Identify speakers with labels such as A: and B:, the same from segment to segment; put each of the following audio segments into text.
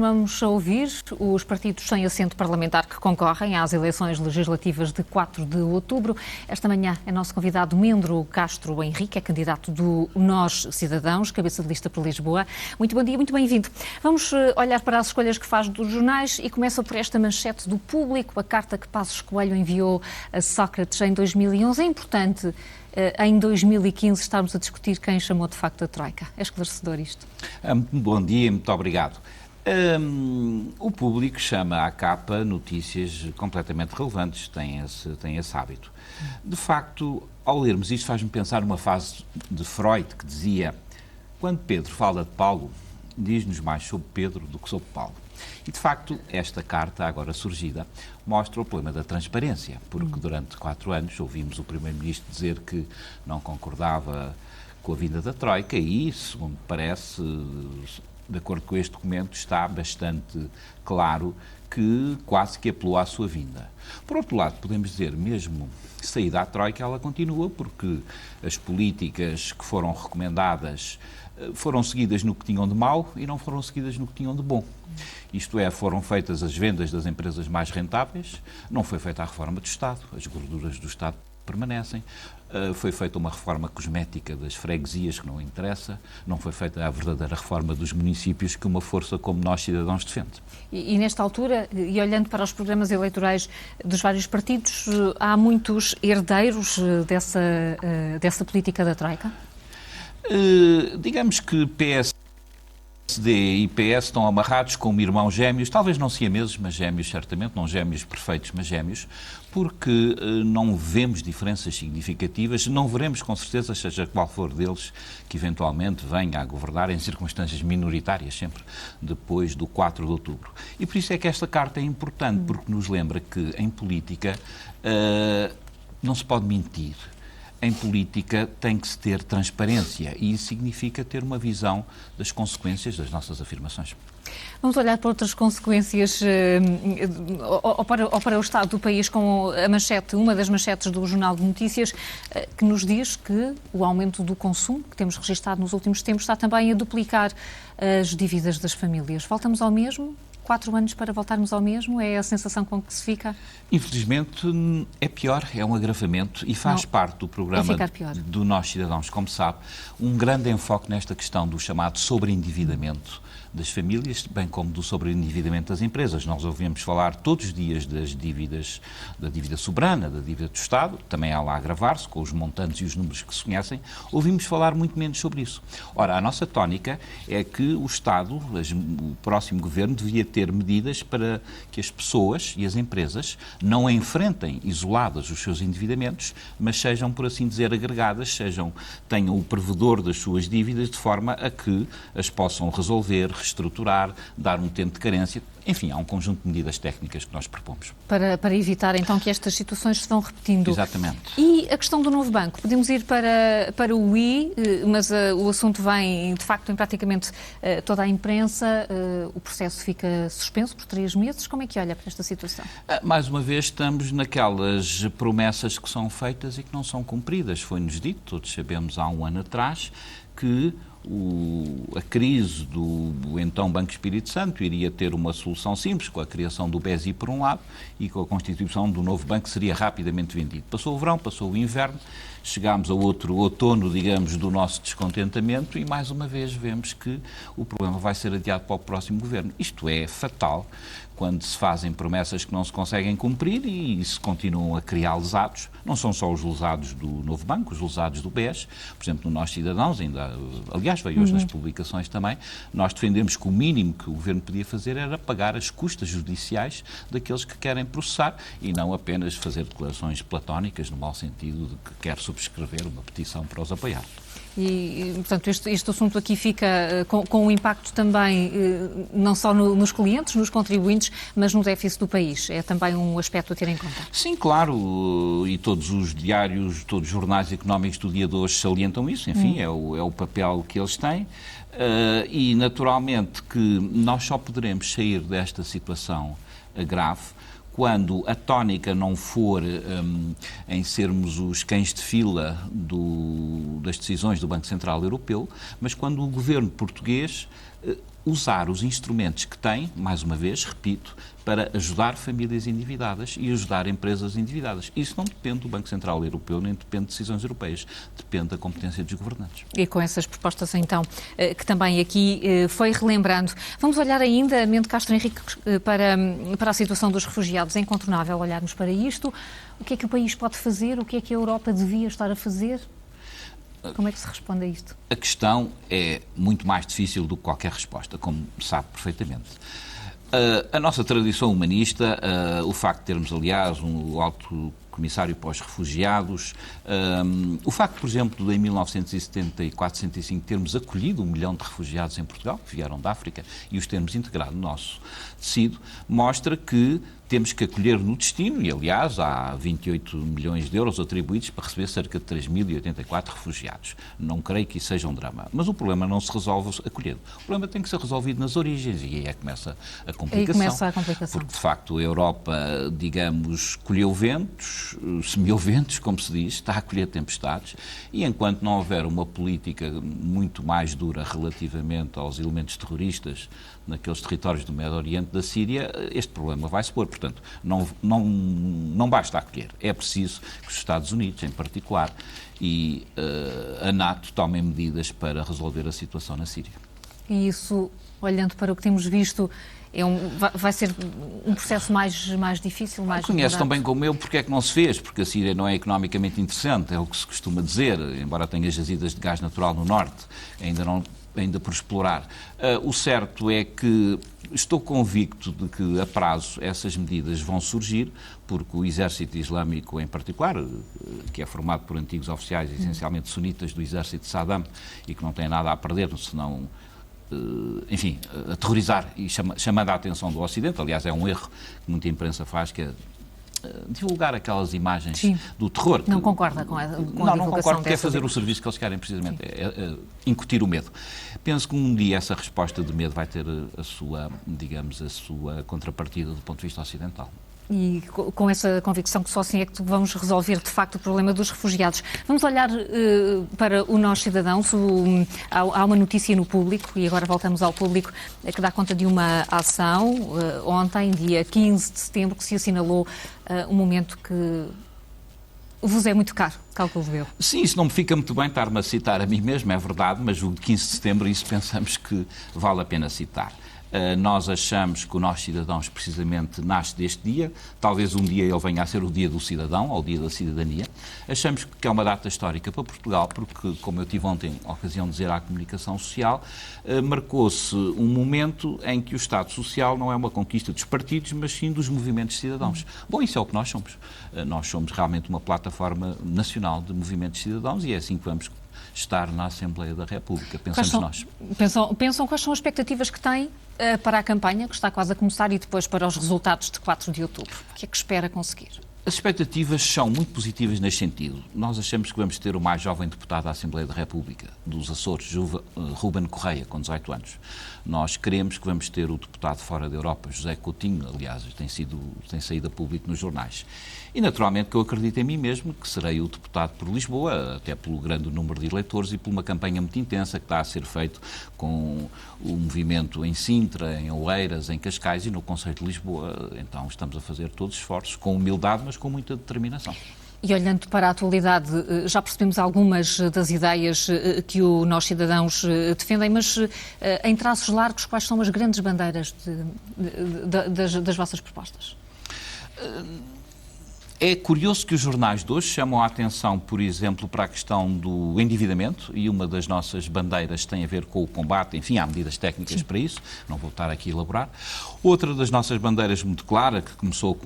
A: costumamos ouvir, os partidos sem assento parlamentar que concorrem às eleições legislativas de 4 de outubro. Esta manhã é nosso convidado Mendro Castro Henrique, é candidato do Nós Cidadãos, cabeça de lista por Lisboa. Muito bom dia, muito bem-vindo. Vamos olhar para as escolhas que faz dos jornais e começa por esta manchete do Público, a carta que Passos Coelho enviou a Sócrates em 2011. É importante em 2015 estarmos a discutir quem chamou de facto a Troika. É esclarecedor isto?
B: Bom dia, muito obrigado. O Público chama à capa notícias completamente relevantes, tem esse hábito. De facto, ao lermos isto faz-me pensar numa frase de Freud que dizia: quando Pedro fala de Paulo, diz-nos mais sobre Pedro do que sobre Paulo. E, de facto, esta carta, agora surgida, mostra o problema da transparência, porque durante 4 anos ouvimos o Primeiro-Ministro dizer que não concordava com a vinda da Troika e, segundo parece, de acordo com este documento, está bastante claro que quase que apelou à sua vinda. Por outro lado, podemos dizer, mesmo saída à Troika, ela continua, porque as políticas que foram recomendadas foram seguidas no que tinham de mau e não foram seguidas no que tinham de bom. Isto é, foram feitas as vendas das empresas mais rentáveis, não foi feita a reforma do Estado, as gorduras do Estado permanecem, foi feita uma reforma cosmética das freguesias que não interessa, não foi feita a verdadeira reforma dos municípios que uma força como Nós Cidadãos defende.
A: E nesta altura, e olhando para os programas eleitorais dos vários partidos, há muitos herdeiros dessa política da Troika?
B: Digamos que PSD e PS estão amarrados como irmãos gêmeos, talvez não siameses, mas gêmeos certamente, não gêmeos perfeitos, mas gêmeos, porque não vemos diferenças significativas, não veremos com certeza, seja qual for deles, que eventualmente venha a governar em circunstâncias minoritárias, sempre depois do 4 de outubro. E por isso é que esta carta é importante, porque nos lembra que em política não se pode mentir. Em política tem que se ter transparência e isso significa ter uma visão das consequências das nossas afirmações.
A: Vamos olhar para outras consequências ou para o estado do país com a manchete, uma das manchetes do Jornal de Notícias, que nos diz que o aumento do consumo que temos registado nos últimos tempos está também a duplicar as dívidas das famílias. Voltamos ao mesmo? 4 anos para voltarmos ao mesmo? É a sensação com que se fica?
B: Infelizmente é pior, é um agravamento e faz parte do programa do Nós Cidadãos, como sabe, um grande enfoque nesta questão do chamado sobreendividamento das famílias, bem como do sobreendividamento das empresas. Nós ouvimos falar todos os dias das dívidas, da dívida soberana, da dívida do Estado, também há lá a agravar-se com os montantes e os números que se conhecem, ouvimos falar muito menos sobre isso. Ora, a nossa tónica é que o Estado, o próximo governo, devia ter medidas para que as pessoas e as empresas não enfrentem isoladas os seus endividamentos, mas sejam, por assim dizer, agregadas, tenham o provedor das suas dívidas de forma a que as possam resolver, reestruturar, dar um tempo de carência. Enfim, há um conjunto de medidas técnicas que nós propomos.
A: Para evitar, então, que estas situações se vão repetindo.
B: Exatamente.
A: E a questão do novo banco? Podemos ir para o I, mas o assunto vem, de facto, em praticamente toda a imprensa. O processo fica suspenso por 3 meses. Como é que olha para esta situação?
B: Mais uma vez, estamos naquelas promessas que são feitas e que não são cumpridas. Foi-nos dito, todos sabemos, há 1 ano atrás, que a crise do então Banco Espírito Santo iria ter uma solução simples, com a criação do BESI por um lado e com a constituição do novo banco que seria rapidamente vendido. Passou o verão, passou o inverno, chegámos a outro outono, digamos, do nosso descontentamento e mais uma vez vemos que o problema vai ser adiado para o próximo governo. Isto é fatal quando se fazem promessas que não se conseguem cumprir e se continuam a criar lesados. Não são só os lesados do novo banco, os lesados do BES, por exemplo, no Nós Cidadãos, aliás, veio hoje nas publicações também, nós defendemos que o mínimo que o Governo podia fazer era pagar as custas judiciais daqueles que querem processar e não apenas fazer declarações platónicas, no mau sentido de que quer subscrever uma petição para os apoiar.
A: E portanto, este assunto aqui fica com um impacto também, não só nos clientes, nos contribuintes, mas no déficit do país. É também um aspecto a ter em conta.
B: Sim, claro, e todos os diários, todos os jornais económicos do dia de hoje salientam isso, enfim, é o papel que eles têm. E, naturalmente, que nós só poderemos sair desta situação grave quando a tónica não for em sermos os cães de fila das decisões do Banco Central Europeu, mas quando o governo português usar os instrumentos que tem, mais uma vez, repito, para ajudar famílias endividadas e ajudar empresas endividadas. Isso não depende do Banco Central Europeu, nem depende de decisões europeias, depende da competência dos governantes.
A: E com essas propostas, então, que também aqui foi relembrando, vamos olhar ainda, Mendes Castro Henrique, para a situação dos refugiados. É incontornável olharmos para isto. O que é que o país pode fazer? O que é que a Europa devia estar a fazer? Como é que se responde a isto?
B: A questão é muito mais difícil do que qualquer resposta, como sabe perfeitamente. A nossa tradição humanista, o facto de termos, aliás, um alto comissário para os refugiados, o facto, por exemplo, de em 1974-75 termos acolhido 1 milhão de refugiados em Portugal, que vieram da África, e os termos integrado no nosso tecido, mostra que temos que acolher no destino, e aliás há 28 milhões de euros atribuídos para receber cerca de 3.084 refugiados. Não creio que isso seja um drama. Mas o problema não se resolve acolhendo. O problema tem que ser resolvido nas origens, e aí é que começa a complicação.
A: Aí começa a complicação.
B: Porque, de facto, a Europa, digamos, colheu ventos, semeou ventos, como se diz, está a colher tempestades, e enquanto não houver uma política muito mais dura relativamente aos elementos terroristas naqueles territórios do Médio Oriente, da Síria, este problema vai se pôr. Portanto, não basta acolher. É preciso que os Estados Unidos, em particular, e a NATO tomem medidas para resolver a situação na Síria.
A: E isso, olhando para o que temos visto, vai ser um processo mais difícil, mais demorado?
B: Conhece tão bem como eu porque é que não se fez, porque a Síria não é economicamente interessante, é o que se costuma dizer, embora tenha jazidas de gás natural no norte, ainda por explorar. O certo é que estou convicto de que, a prazo, essas medidas vão surgir, porque o exército islâmico, em particular, que é formado por antigos oficiais, essencialmente sunitas do exército de Saddam, e que não tem nada a perder, senão, enfim, aterrorizar e chamando a atenção do Ocidente. Aliás, é um erro que muita imprensa faz, que é divulgar aquelas imagens do terror.
A: Não concorda com a divulgação
B: não concordo, porque é fazer
A: dessa...
B: o serviço que eles querem, precisamente, é incutir o medo. Penso que um dia essa resposta de medo vai ter a sua contrapartida do ponto de vista ocidental.
A: E com essa convicção que só assim é que vamos resolver, de facto, o problema dos refugiados. Vamos olhar para o Nós Cidadãos. Há uma notícia no Público, e agora voltamos ao Público, que dá conta de uma ação, ontem, dia 15 de setembro, que se assinalou um momento que vos é muito caro, calculo eu.
B: Sim, isso não me fica muito bem estar-me a citar a mim mesmo, é verdade, mas o 15 de setembro isso pensamos que vale a pena citar. Nós achamos que o Nós Cidadãos precisamente nasce deste dia, talvez um dia ele venha a ser o Dia do Cidadão, ou o Dia da Cidadania. Achamos que é uma data histórica para Portugal, porque, como eu tive ontem a ocasião de dizer à comunicação social, marcou-se um momento em que o Estado Social não é uma conquista dos partidos, mas sim dos movimentos cidadãos. Bom, isso é o que nós somos. Nós somos realmente uma plataforma nacional de movimentos cidadãos e é assim que vamos estar na Assembleia da República. Pensamos nós.
A: Pensam quais são as expectativas que têm para a campanha, que está quase a começar, e depois para os resultados de 4 de outubro? O que é que espera conseguir?
B: As expectativas são muito positivas neste sentido. Nós achamos que vamos ter o mais jovem deputado da Assembleia da República, dos Açores, Ruben Correia, com 18 anos. Nós queremos que vamos ter o deputado fora da Europa, José Coutinho, aliás, tem saído a público nos jornais. E, naturalmente, que eu acredito em mim mesmo, que serei o deputado por Lisboa, até pelo grande número de eleitores e por uma campanha muito intensa que está a ser feito com o movimento em Sintra, em Oeiras, em Cascais e no Concelho de Lisboa. Então, estamos a fazer todos os esforços, com humildade, mas com muita determinação.
A: E olhando para a atualidade, já percebemos algumas das ideias que o Nós Cidadãos defendem, mas em traços largos, quais são as grandes bandeiras das vossas propostas?
B: É curioso que os jornais de hoje chamam a atenção, por exemplo, para a questão do endividamento, e uma das nossas bandeiras tem a ver com o combate, enfim, há medidas técnicas para isso, não vou estar aqui a elaborar. Outra das nossas bandeiras muito clara, que começou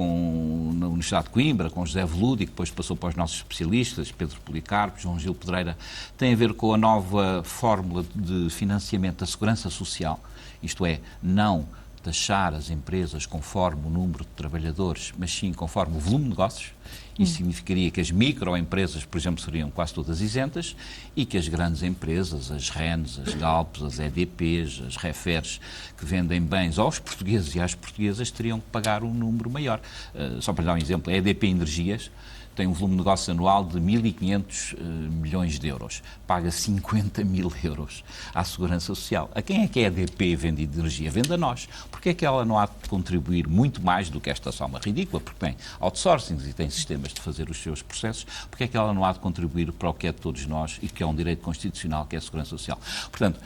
B: na Universidade de Coimbra, com José Veludo, e que depois passou para os nossos especialistas, Pedro Policarpo, João Gil Pedreira, tem a ver com a nova fórmula de financiamento da segurança social, isto é, não taxar as empresas conforme o número de trabalhadores, mas sim conforme o volume de negócios. Isso significaria que as microempresas, por exemplo, seriam quase todas isentas e que as grandes empresas, as RENs, as Galpes, as EDPs, as Refers, que vendem bens aos portugueses e às portuguesas, teriam que pagar um número maior. Só para dar um exemplo, a EDP Energias tem um volume de negócio anual de 1.500 milhões de euros. Paga 50 mil euros à Segurança Social. A quem é que a EDP vende de energia? Vende a nós. Porque é que ela não há de contribuir muito mais do que esta soma ridícula? Porque tem outsourcings e tem sistemas de fazer os seus processos. Porque é que ela não há de contribuir para o que é de todos nós e que é um direito constitucional, que é a Segurança Social? Portanto,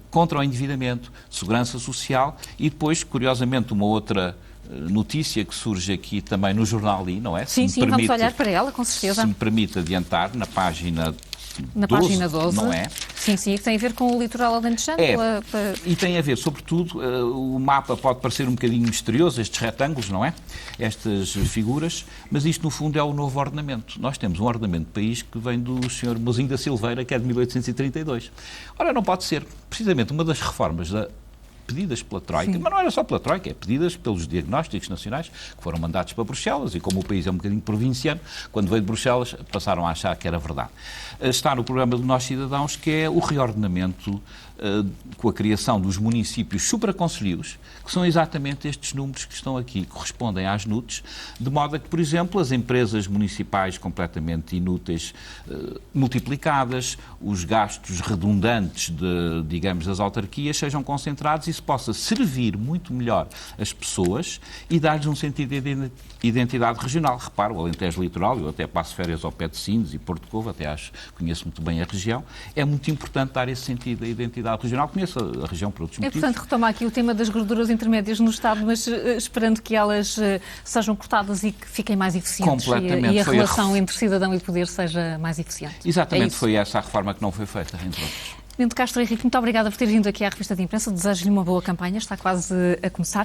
B: contra o endividamento, Segurança Social e depois, curiosamente, uma outra notícia que surge aqui também no jornal I, não é?
A: Sim, sim, vamos olhar para ela, com certeza.
B: Se me permite adiantar, na página 12,
A: página 12,
B: não é?
A: Sim, sim, que tem a ver com o litoral alentejano.
B: E tem a ver, sobretudo, o mapa pode parecer um bocadinho misterioso, estes retângulos, não é? Estas figuras, mas isto no fundo é o novo ordenamento. Nós temos um ordenamento de país que vem do Sr. Mozinho da Silveira, que é de 1832. Ora, não pode ser. Precisamente uma das reformas pedidas pela Troika, mas não era só pela Troika, pedidas pelos diagnósticos nacionais que foram mandados para Bruxelas e como o país é um bocadinho provinciano, quando veio de Bruxelas passaram a achar que era verdade. Está no programa do Nós Cidadãos, que é o reordenamento com a criação dos municípios supraconcelhios, que são exatamente estes números que estão aqui, correspondem às NUTs, de modo a que, por exemplo, as empresas municipais completamente inúteis multiplicadas, os gastos redundantes digamos, das autarquias sejam concentrados e se possa servir muito melhor as pessoas e dar-lhes um sentido de identidade regional. Reparo, o Alentejo Litoral, eu até passo férias ao pé de Sines e Porto Covo, conheço muito bem a região, é muito importante dar esse sentido de identidade regional. Conheço a região por outros motivos.
A: Portanto, retoma aqui o tema das gorduras intermédias no Estado, mas esperando que elas sejam cortadas e que fiquem mais eficientes.
B: Completamente.
A: E a relação entre cidadão e poder seja mais eficiente.
B: Exatamente, foi essa a reforma que não foi feita, entre outros.
A: Bento Castro Henrique, muito obrigada por ter vindo aqui à Revista de Imprensa. Desejo-lhe uma boa campanha, está quase a começar.